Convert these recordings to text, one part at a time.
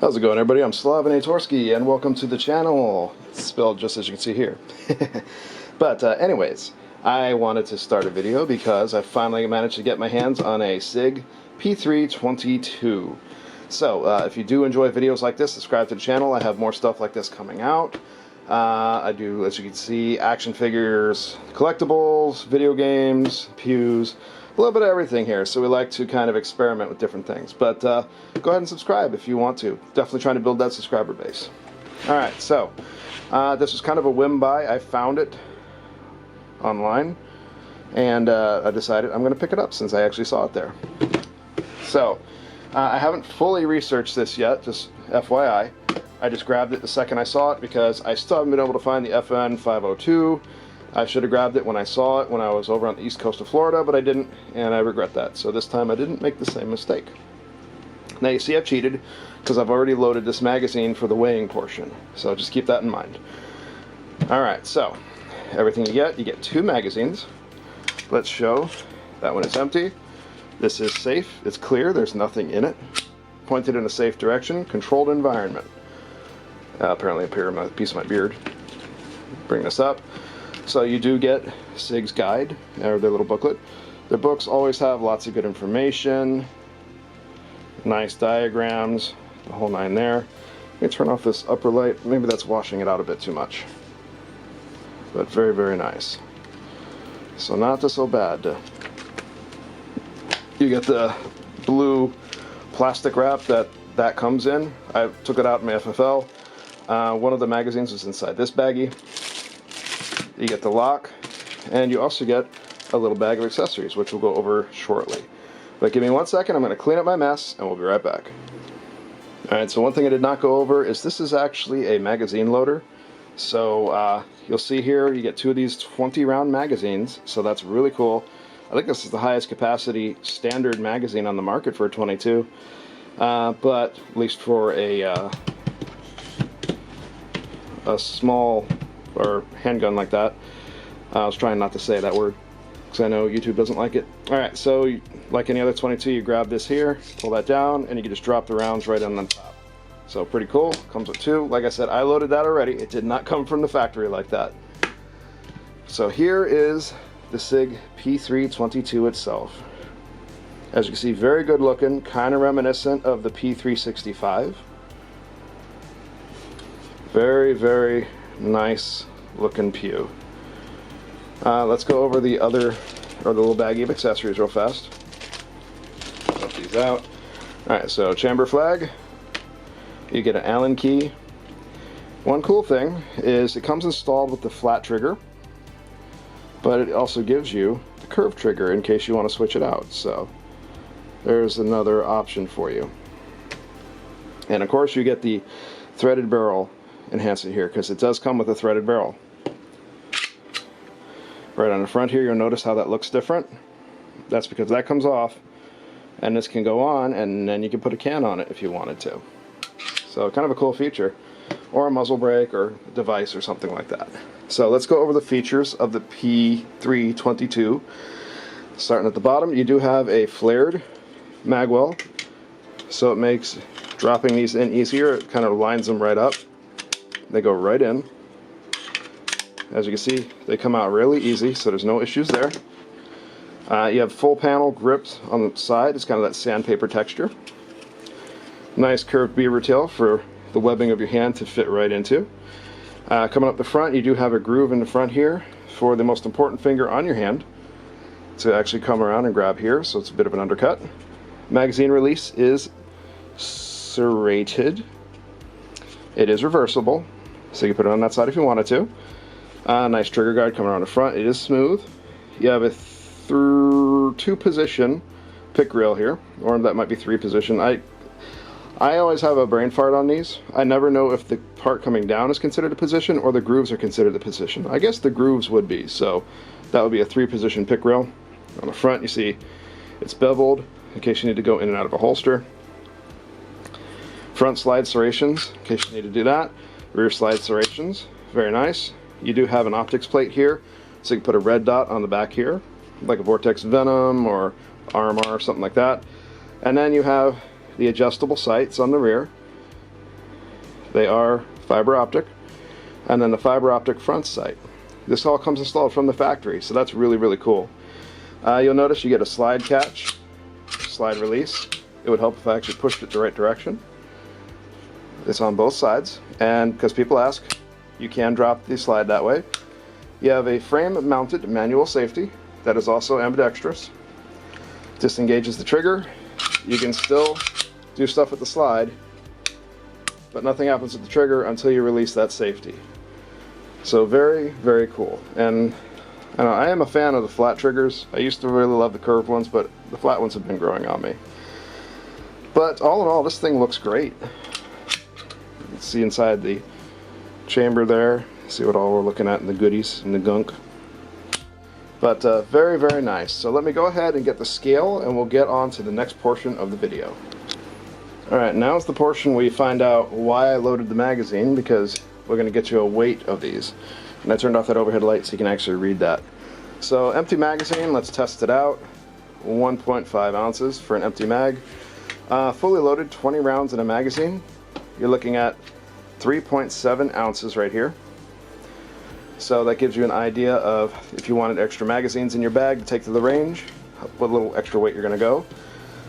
How's it going, everybody? I'm Slavinatorski, and welcome to the channel. It's spelled just as you can see here. But anyways, I wanted to start a video because I finally managed to get my hands on a Sig P322. So if you do enjoy videos like this, subscribe to the channel. I have more stuff like this coming out. I do, as you can see, action figures, collectibles, video games, pews, a little bit of everything here. So we like to kind of experiment with different things. But go ahead and subscribe if you want to. Definitely trying to build that subscriber base. Alright, so this was kind of a whim buy. I found it online, and I decided I'm going to pick it up since I actually saw it there. So I haven't fully researched this yet, just FYI. I just grabbed it the second I saw it because I still haven't been able to find the FN 502. I should have grabbed it when I saw it when I was over on the east coast of Florida, but I didn't, and I regret that. So this time I didn't make the same mistake. Now you see I've cheated because I've already loaded this magazine for the weighing portion. So just keep that in mind. Alright, so everything you get two magazines. Let's show that one is empty. This is safe, it's clear, there's nothing in it. Pointed in a safe direction, controlled environment. Apparently up here in my piece of my beard. Bring this up. So you do get Sig's guide, or their little booklet. Their books always have lots of good information, nice diagrams, the whole nine there. Let me turn off this upper light. Maybe that's washing it out a bit too much. But very, very nice. So not so bad. You get the blue plastic wrap that comes in. I took it out in my FFL. One of the magazines was inside this baggie. You get the lock, and you also get a little bag of accessories, which we'll go over shortly. But give me 1 second, I'm going to clean up my mess, and we'll be right back. Alright, so one thing I did not go over is this is actually a magazine loader. So you'll see here, you get two of these 20-round magazines, so that's really cool. I think this is the highest capacity standard magazine on the market for a 22, but at least for a small or handgun like that. I was trying not to say that word because I know YouTube doesn't like it. Alright, so like any other 22, you grab this here, pull that down, and you can just drop the rounds right on top. So pretty cool. Comes with two. Like I said, I loaded that already. It did not come from the factory like that. So here is the Sig P322 itself. As you can see, very good looking, kind of reminiscent of the P365. Very, very nice looking pew. Let's go over the other, or the little baggie of accessories real fast. Put these out. Alright, so chamber flag. You get an Allen key. One cool thing is it comes installed with the flat trigger, but it also gives you the curved trigger in case you want to switch it out. So there's another option for you. And of course you get the threaded barrel enhance it here because it does come with a threaded barrel. Right on the front here, you'll notice how that looks different. That's because that comes off and this can go on, and then you can put a can on it if you wanted to. So kind of a cool feature, or a muzzle brake or device or something like that. So let's go over the features of the P322. Starting at the bottom, you do have a flared magwell, so it makes dropping these in easier. It kind of lines them right up. They go right in. As you can see, they come out really easy, so there's no issues there. You have full panel grips on the side. It's kind of that sandpaper texture. Nice curved beaver tail for the webbing of your hand to fit right into. Coming up the front, you do have a groove in the front here for the most important finger on your hand to actually come around and grab here, so it's a bit of an undercut. Magazine release is serrated. It is reversible, so you can put it on that side if you wanted to. Nice trigger guard coming around the front. It is smooth. You have a two position pick rail here, or that might be three position. I always have a brain fart on these. I never know if the part coming down is considered a position or the grooves are considered a position. I guess the grooves would be, so that would be a three position pick rail. On the front you see it's beveled in case you need to go in and out of a holster. Front slide serrations in case you need to do that. Rear slide serrations, very nice. You do have an optics plate here, so you can put a red dot on the back here, like a Vortex Venom or RMR or something like that. And then you have the adjustable sights on the rear. They are fiber optic, and then the fiber optic front sight. This all comes installed from the factory, so that's really, really cool. You'll notice you get a slide catch, slide release. It would help if I actually pushed it the right direction. It's on both sides, and because people ask, you can drop the slide that way. You have a frame-mounted manual safety that is also ambidextrous. Disengages the trigger. You can still do stuff with the slide, but nothing happens with the trigger until you release that safety. So very, very cool. And I am a fan of the flat triggers. I used to really love the curved ones, but the flat ones have been growing on me. But all in all, this thing looks great. You can see inside the chamber there. See what all we're looking at in the goodies and the gunk. But very, very nice. So let me go ahead and get the scale, and we'll get on to the next portion of the video. Alright, now is the portion where you find out why I loaded the magazine, because we're going to get you a weight of these. And I turned off that overhead light so you can actually read that. So empty magazine, let's test it out. 1.5 ounces for an empty mag. Fully loaded 20 rounds in a magazine. You're looking at 3.7 ounces right here. So that gives you an idea of if you wanted extra magazines in your bag to take to the range, what little extra weight you're going to go.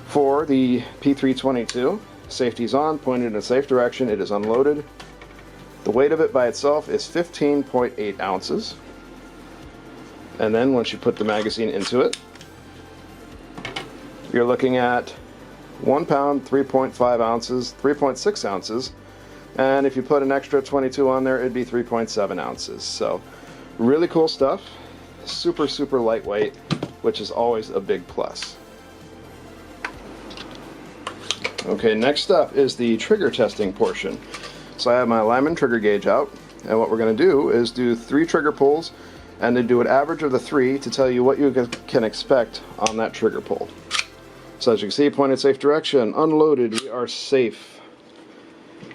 For the P322, safety's on, pointed in a safe direction, it is unloaded. The weight of it by itself is 15.8 ounces. And then once you put the magazine into it, you're looking at 1 pound, 3.5 ounces, 3.6 ounces. And if you put an extra 22 on there, it'd be 3.7 ounces. So really cool stuff. Super, super lightweight, which is always a big plus. Okay, next up is the trigger testing portion. So I have my Lyman trigger gauge out, and what we're going to do is do 3 trigger pulls, and then do an average of the 3 to tell you what you can expect on that trigger pull. So as you can see, pointed safe direction, unloaded, we are safe.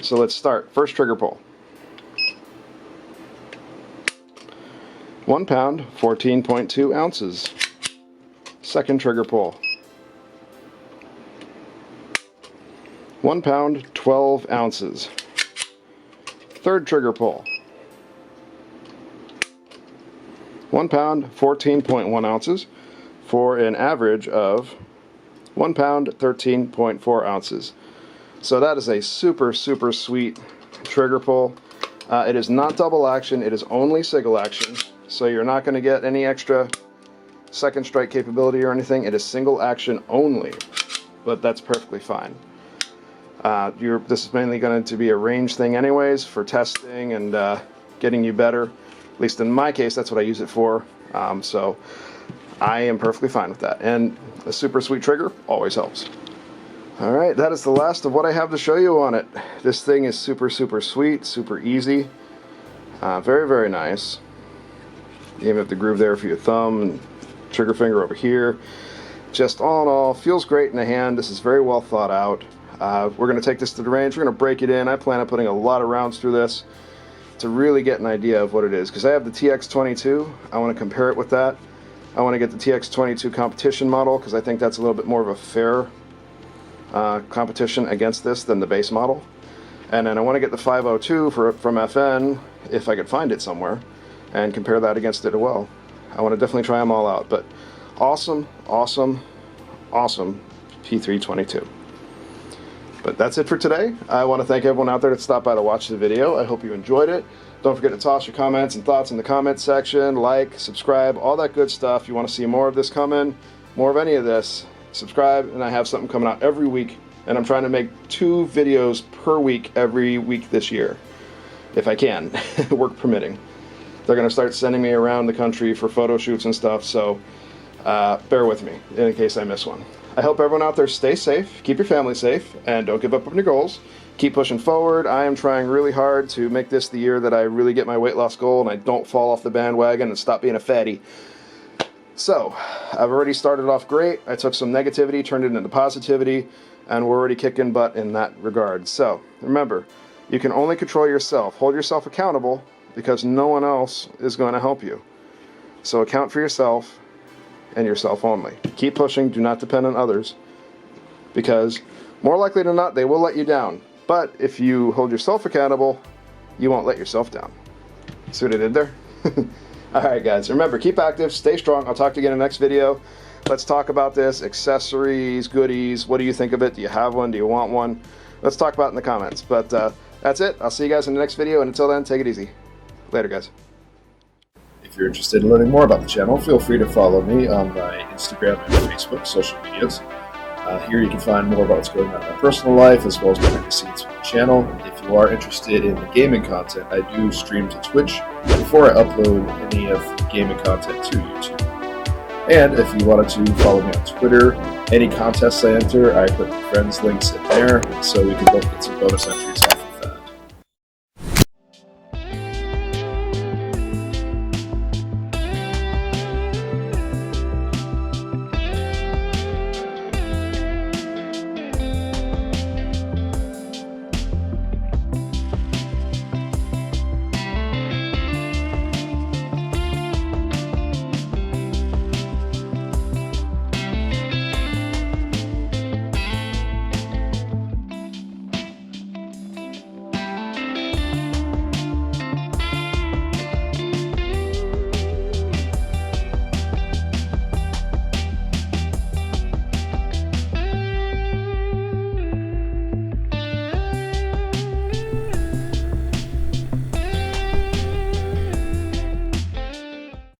So let's start. First trigger pull. 1 pound, 14.2 ounces. Second trigger pull. 1 pound, 12 ounces. Third trigger pull. 1 pound, 14.1 ounces for an average of 1 pound, 13.4 ounces. So that is a super, super sweet trigger pull. It is not double action, it is only single action. So you're not going to get any extra second strike capability or anything. It is single action only, but that's perfectly fine. This is mainly going to be a range thing anyways for testing and getting you better. At least in my case, that's what I use it for. So I am perfectly fine with that. And a super sweet trigger always helps. Alright, that is the last of what I have to show you on it. This thing is super, super sweet, super easy. Very, very nice. You even have the groove there for your thumb and trigger finger over here. Just all in all, feels great in the hand. This is very well thought out. We're going to take this to the range. We're going to break it in. I plan on putting a lot of rounds through this to really get an idea of what it is. Because I have the TX22. I want to compare it with that. I want to get the TX22 competition model because I think that's a little bit more of a fair competition against this than the base model. And then I want to get the 502 from FN if I could find it somewhere and compare that against it as well. I want to definitely try them all out. But awesome, awesome, awesome P322. But that's it for today. I want to thank everyone out there that stopped by to watch the video. I hope you enjoyed it. Don't forget to toss your comments and thoughts in the comment section, like, subscribe, all that good stuff. You want to see more of this coming, more of any of this, subscribe, and I have something coming out every week. And I'm trying to make 2 videos per week every week this year, if I can, work permitting. They're going to start sending me around the country for photo shoots and stuff, so bear with me in case I miss one. I hope everyone out there stay safe, keep your family safe, and don't give up on your goals. Keep pushing forward. I am trying really hard to make this the year that I really get my weight loss goal and I don't fall off the bandwagon and stop being a fatty. So, I've already started off great. I took some negativity, turned it into positivity, and we're already kicking butt in that regard. So, remember, you can only control yourself. Hold yourself accountable because no one else is going to help you. So account for yourself and yourself only. Keep pushing. Do not depend on others because more likely than not, they will let you down. But if you hold yourself accountable, you won't let yourself down. See what I did there? Alright guys, remember, keep active, stay strong. I'll talk to you again in the next video. Let's talk about this, accessories, goodies, what do you think of it? Do you have one? Do you want one? Let's talk about it in the comments. But that's it. I'll see you guys in the next video, and until then, take it easy. Later, guys. If you're interested in learning more about the channel, feel free to follow me on my Instagram and Facebook social medias. Here you can find more about what's going on in my personal life, as well as behind the scenes from the channel. If you are interested in the gaming content, I do stream to Twitch before I upload any of the gaming content to YouTube. And if you wanted to follow me on Twitter, any contests I enter, I put friends links in there, so we can both get some bonus entries